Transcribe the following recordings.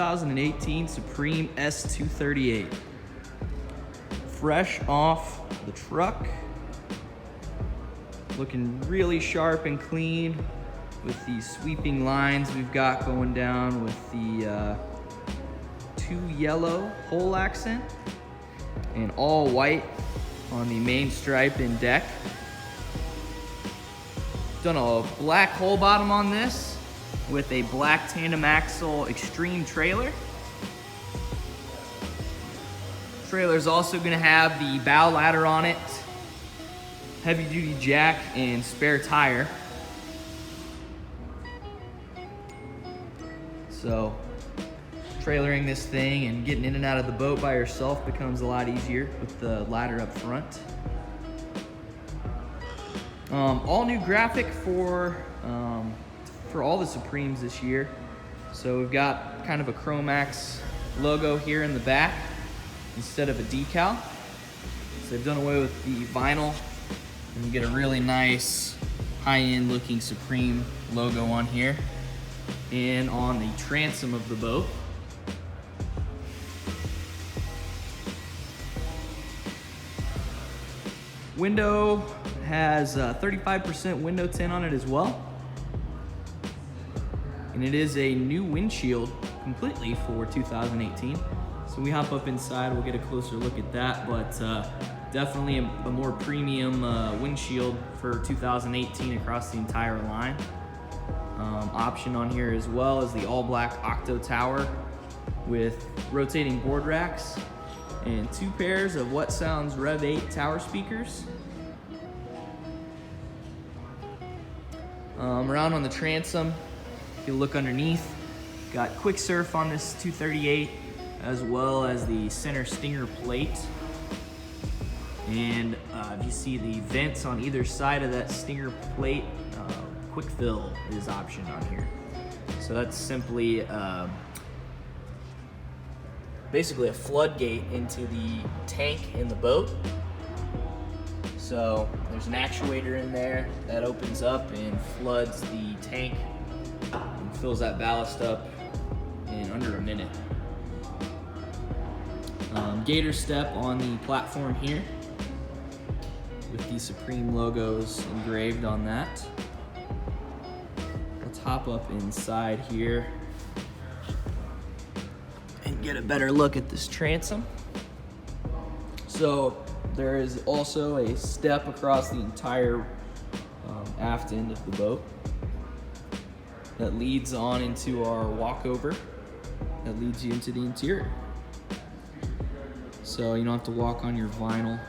2018 Supreme S238. Fresh off the truck. Looking really sharp and clean with these sweeping lines we've got going down with the 2 yellow hull accent and all white on the main stripe and deck. Done a black hull bottom on this with a black tandem axle extreme trailer. Trailer's also gonna have the bow ladder on it, heavy duty jack and spare tire. So trailering this thing and getting in and out of the boat by yourself becomes a lot easier with the ladder up front. All new graphic for all the Supremes this year. So we've got kind of a Chromax logo here in the back instead of a decal. So they've done away with the vinyl and you get a really nice high-end looking Supreme logo on here and on the transom of the boat. Window has 35% window tint on it as well. And it is a new windshield completely for 2018. So we hop up inside, we'll get a closer look at that, but definitely a more premium windshield for 2018 across the entire line. Option on here as well is the all black Octo Tower with rotating board racks and 2 pairs of what sounds Rev 8 tower speakers. Around on the transom, if you look underneath, got quick surf on this 238 as well as the center stinger plate. And if you see the vents on either side of that stinger plate, quick fill is option on here. So that's simply basically a floodgate into the tank in the boat. So there's an actuator in there that opens up and floods the tank and fills that ballast up in under a minute. Gator step on the platform here with the Supreme logos engraved on that. Let's hop up inside here and get a better look at this transom. So there is also a step across the entire aft end of the boat that leads on into our walkover that leads you into the interior. So you don't have to walk on your vinyl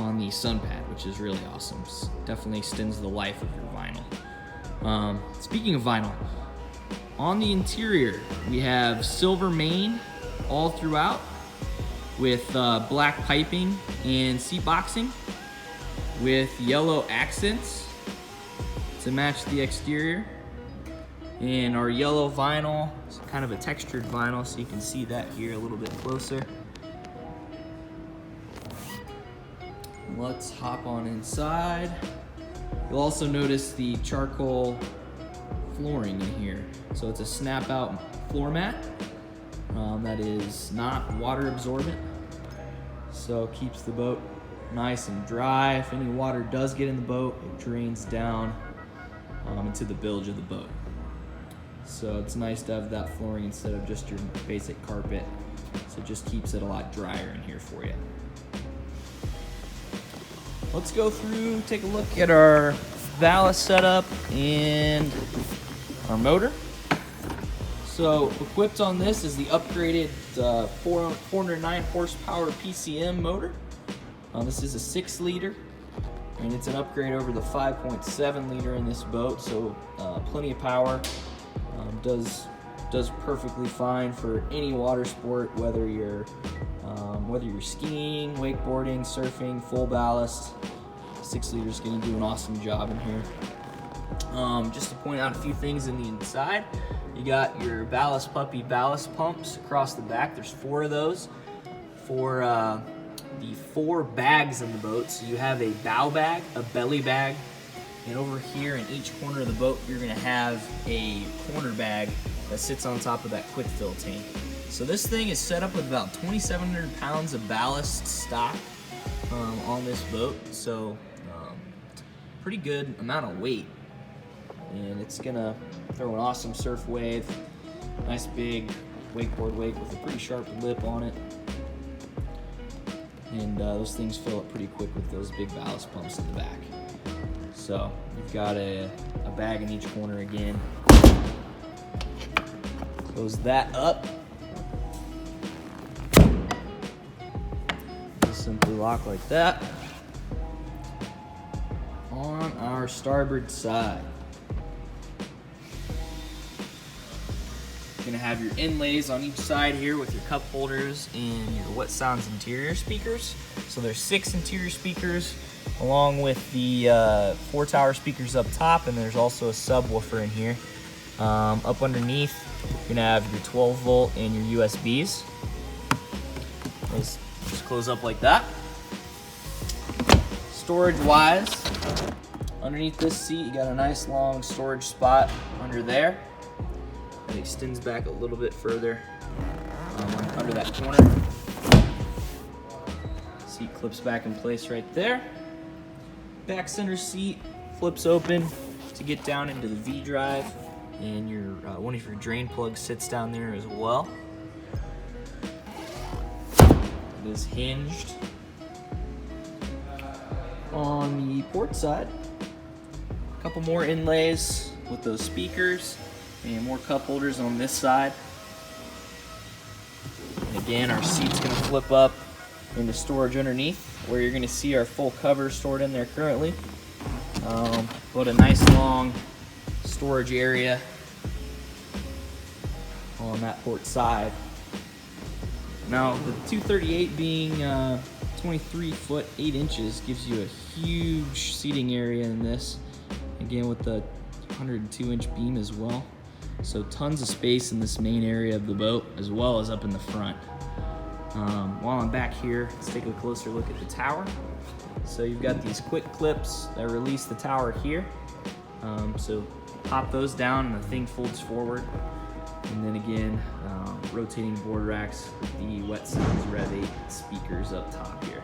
on the sun pad, which is really awesome. Definitely extends the life of your vinyl. Speaking of vinyl, on the interior we have silver main all throughout with black piping and seat boxing with yellow accents to match the exterior. And our yellow vinyl is kind of a textured vinyl, so you can see that here a little bit closer. Let's hop on inside. You'll also notice the charcoal flooring in here. So it's a snap out floor mat that is not water absorbent. So it keeps the boat nice and dry. If any water does get in the boat, it drains down into the bilge of the boat. So it's nice to have that flooring instead of just your basic carpet. So it just keeps it a lot drier in here for you. Let's go through, take a look at our ballast setup and our motor. So equipped on this is the upgraded 409 horsepower PCM motor. This is a 6 liter and it's an upgrade over the 5.7 liter in this boat. So plenty of power, does perfectly fine for any water sport, whether you're skiing, wakeboarding, surfing, full ballast. 6 liter is going to do an awesome job in here. Just to point out a few things in the inside, you got your Ballast Puppy ballast pumps across the back. There's 4 of those for the 4 bags in the boat. So you have a bow bag, a belly bag, And over here in each corner of the boat, you're gonna have a corner bag that sits on top of that quick fill tank. So this thing is set up with about 2,700 pounds of ballast stock on this boat. So pretty good amount of weight. And it's gonna throw an awesome surf wave. Nice big wakeboard wake with a pretty sharp lip on it. And those things fill up pretty quick with those big ballast pumps in the back. So you've got a bag in each corner again. Close that up. Just simply lock like that. On our starboard side, you're gonna have your inlays on each side here with your cup holders and your What Sounds interior speakers. So there's 6 interior speakers along with the 4 tower speakers up top, and there's also a subwoofer in here. Up underneath, you're gonna have your 12 volt and your USBs. Those just close up like that. Storage wise, underneath this seat, you got a nice long storage spot under there. It extends back a little bit further under that corner. Seat clips back in place right there. Back center seat flips open to get down into the V drive, and your one of your drain plugs sits down there as well. It is hinged. On the port side, a couple more inlays with those speakers and more cup holders on this side. And again, our seat's gonna flip up into storage underneath, where you're gonna see our full cover stored in there currently. But a nice long storage area on that port side. Now, the 238 being 23 foot 8 inches gives you a huge seating area in this. Again, with the 102 inch beam as well. So tons of space in this main area of the boat, as well as up in the front. While I'm back here, let's take a closer look at the tower. So you've got these quick clips that release the tower here. So pop those down and the thing folds forward. And then again, rotating board racks with the What Sounds Rev 8 speakers up top here.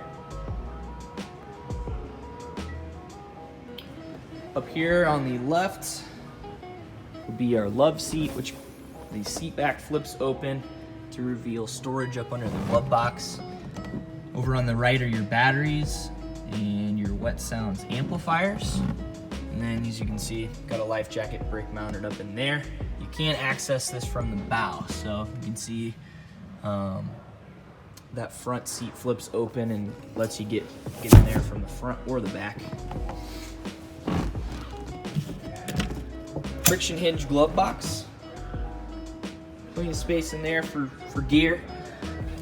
Up here on the left will be our love seat, which the seat back flips open to reveal storage up under the glove box. Over on the right are your batteries and your What Sounds amplifiers. And then, as you can see, got a life jacket brake mounted up in there. You can't access this from the bow, so you can see that front seat flips open and lets you get in there from the front or the back. Friction hinge glove box. Plenty of space in there for gear.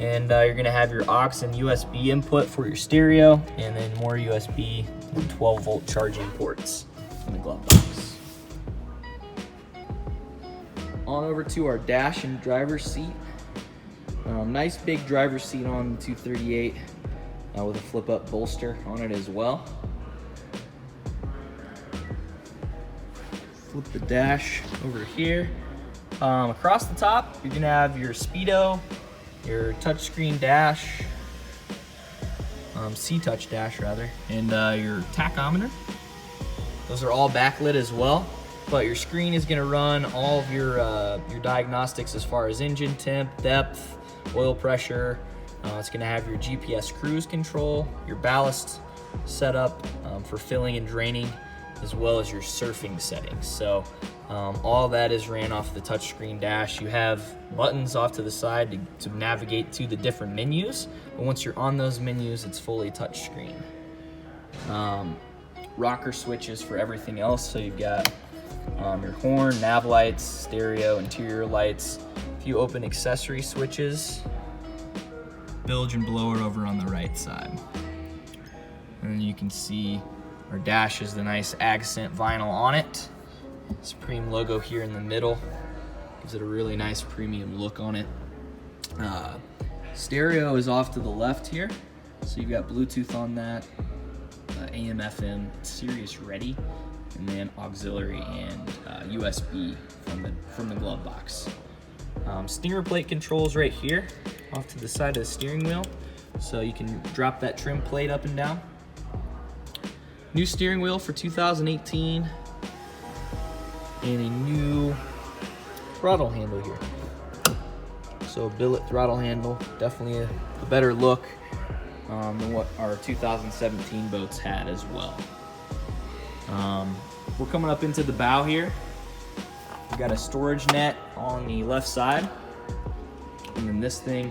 And you're gonna have your aux and USB input for your stereo, and then more USB and 12 volt charging ports in the glove box. On over to our dash and driver's seat. Nice big driver's seat on the 238 with a flip up bolster on it as well. Flip the dash over here. Across the top, you're gonna have your speedo, your touchscreen dash, C-touch dash rather, and your tachometer. Those are all backlit as well, but your screen is gonna run all of your diagnostics as far as engine temp, depth, oil pressure. It's gonna have your GPS cruise control, your ballast setup for filling and draining, as well as your surfing settings. So all that is ran off the touchscreen dash. You have buttons off to the side to navigate to the different menus, but once you're on those menus, it's fully touchscreen. Rocker switches for everything else. So you've got your horn, nav lights, stereo, interior lights. If you open accessory switches, bilge and blower over on the right side. And then you can see our dash is the nice accent vinyl on it. Supreme logo here in the middle. Gives it a really nice premium look on it. Stereo is off to the left here. So you've got Bluetooth on that, AM/FM, Sirius ready, and then auxiliary and USB from the glove box. Stinger plate controls right here off to the side of the steering wheel, so you can drop that trim plate up and down. New steering wheel for 2018, and a new throttle handle here. So billet throttle handle, definitely a better look than what our 2017 boats had as well. We're coming up into the bow here. We've got a storage net on the left side, and then this thing,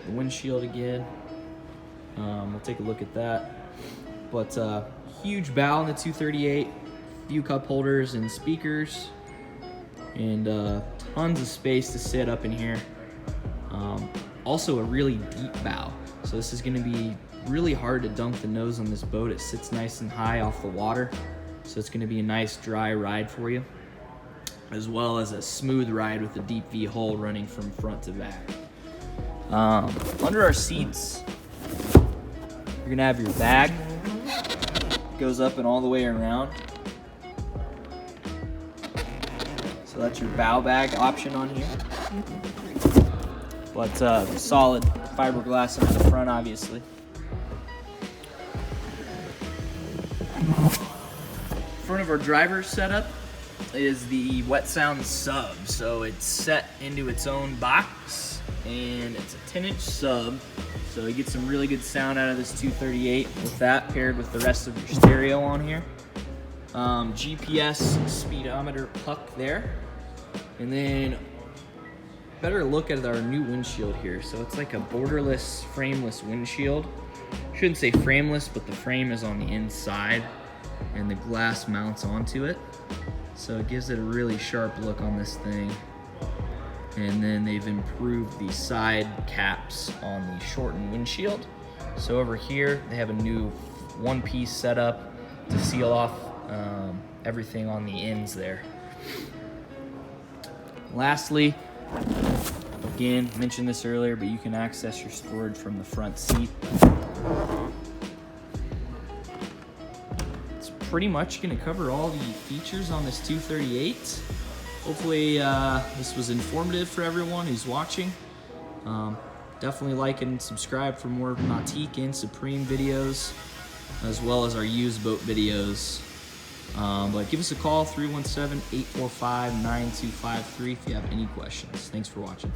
the windshield again. We'll take a look at that. But huge bow in the 238, few cup holders and speakers, and tons of space to sit up in here. Also a really deep bow, so this is going to be really hard to dunk the nose on this boat. It sits nice and high off the water, so it's going to be a nice dry ride for you, as well as a smooth ride with a deep V hull running from front to back. Under our seats, you're going to have your bag. It goes up and all the way around. So that's your bow bag option on here. But solid fiberglass on the front, obviously. Front of our driver's setup is the Wet Sound sub. So it's set into its own box, and it's a 10-inch sub. So you get some really good sound out of this 238 with that paired with the rest of your stereo on here. GPS speedometer puck there. And then better look at our new windshield here. So it's like a borderless, frameless windshield. Shouldn't say frameless, but the frame is on the inside and the glass mounts onto it. So it gives it a really sharp look on this thing. And then they've improved the side caps on the shortened windshield. So over here, they have a new one-piece setup to seal off everything on the ends there. Lastly, again, mentioned this earlier, but you can access your storage from the front seat. It's pretty much going to cover all the features on this 238. Hopefully this was informative for everyone who's watching. Definitely like and subscribe for more Nautique and Supreme videos, as well as our used boat videos. But give us a call, 317-845-9253 if you have any questions. Thanks for watching.